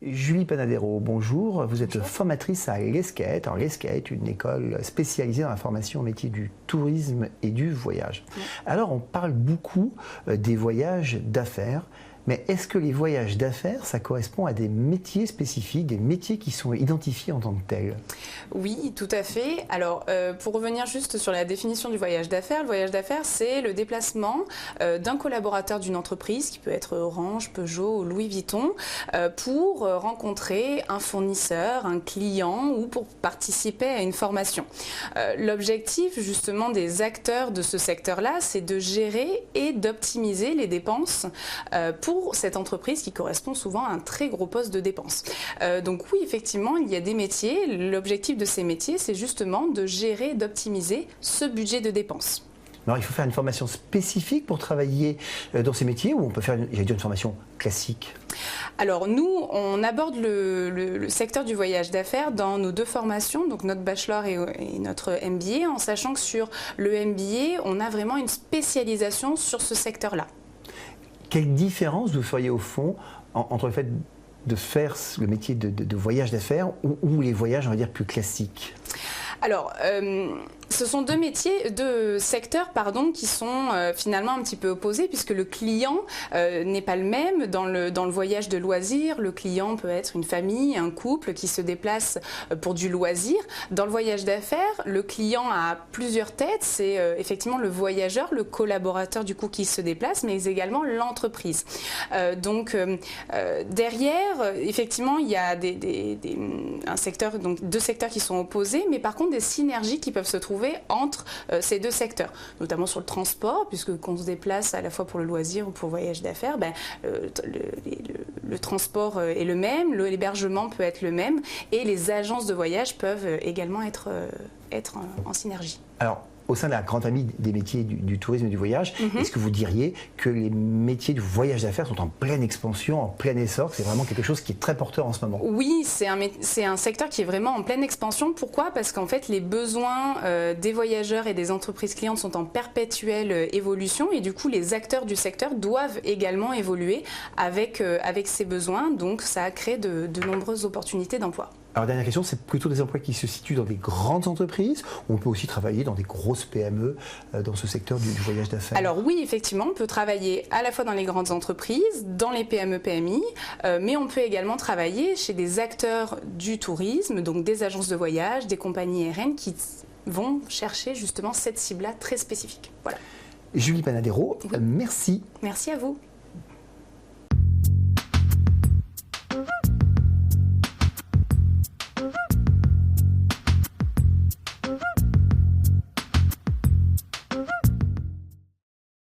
Julie Panadero, bonjour. Vous êtes formatrice à l'ESCAET. Alors l'ESCAET est une école spécialisée dans la formation au métier du tourisme et du voyage. Alors on parle beaucoup des voyages d'affaires. Mais est-ce que les voyages d'affaires, ça correspond à des métiers spécifiques, des métiers qui sont identifiés en tant que tels? Oui, tout à fait. Alors, pour revenir juste sur la définition du voyage d'affaires, le voyage d'affaires, c'est le déplacement d'un collaborateur d'une entreprise, qui peut être Orange, Peugeot ou Louis Vuitton, pour rencontrer un fournisseur, un client ou pour participer à une formation. L'objectif, justement, des acteurs de ce secteur-là, c'est de gérer et d'optimiser les dépenses pour cette entreprise qui correspond souvent à un très gros poste de dépenses. Donc oui, effectivement, il y a des métiers. L'objectif de ces métiers, c'est justement de gérer, d'optimiser ce budget de dépenses. Alors il faut faire une formation spécifique pour travailler dans ces métiers ou on peut faire, une formation classique? Alors nous, on aborde le secteur du voyage d'affaires dans nos deux formations, donc notre bachelor et notre MBA, en sachant que sur le MBA, on a vraiment une spécialisation sur ce secteur-là. Quelle différence vous feriez au fond entre le fait de faire le métier de voyage d'affaires ou les voyages, on va dire, plus classiques? Alors, ce sont deux secteurs qui sont finalement un petit peu opposés, puisque le client n'est pas le même. Dans le voyage de loisirs, le client peut être une famille, un couple qui se déplace pour du loisir. Dans le voyage d'affaires, le client a plusieurs têtes. C'est effectivement le voyageur, le collaborateur du coup qui se déplace, mais également l'entreprise. Derrière, effectivement, il y a deux secteurs qui sont opposés, mais par contre des synergies qui peuvent se trouver entre ces deux secteurs, notamment sur le transport, puisque qu'on se déplace à la fois pour le loisir ou pour le voyage d'affaires, le transport est le même, l'hébergement peut être le même, et les agences de voyage peuvent également être en synergie. Alors, au sein de la grande famille des métiers du tourisme et du voyage, est-ce que vous diriez que les métiers du voyage d'affaires sont en pleine expansion, en plein essor? C'est vraiment quelque chose qui est très porteur en ce moment. Oui, c'est un secteur qui est vraiment en pleine expansion. Pourquoi? Parce qu'en fait, les besoins des voyageurs et des entreprises clientes sont en perpétuelle évolution et du coup, les acteurs du secteur doivent également évoluer avec ces besoins. Donc, ça crée de nombreuses opportunités d'emploi. Alors, dernière question, c'est plutôt des emplois qui se situent dans des grandes entreprises ou on peut aussi travailler dans des grosses PME dans ce secteur du voyage d'affaires? Alors oui, effectivement, on peut travailler à la fois dans les grandes entreprises, dans les PME, PMI, mais on peut également travailler chez des acteurs du tourisme, donc des agences de voyage, des compagnies aériennes qui vont chercher justement cette cible-là très spécifique. Voilà. Julie Panadero, oui. Merci. Merci à vous.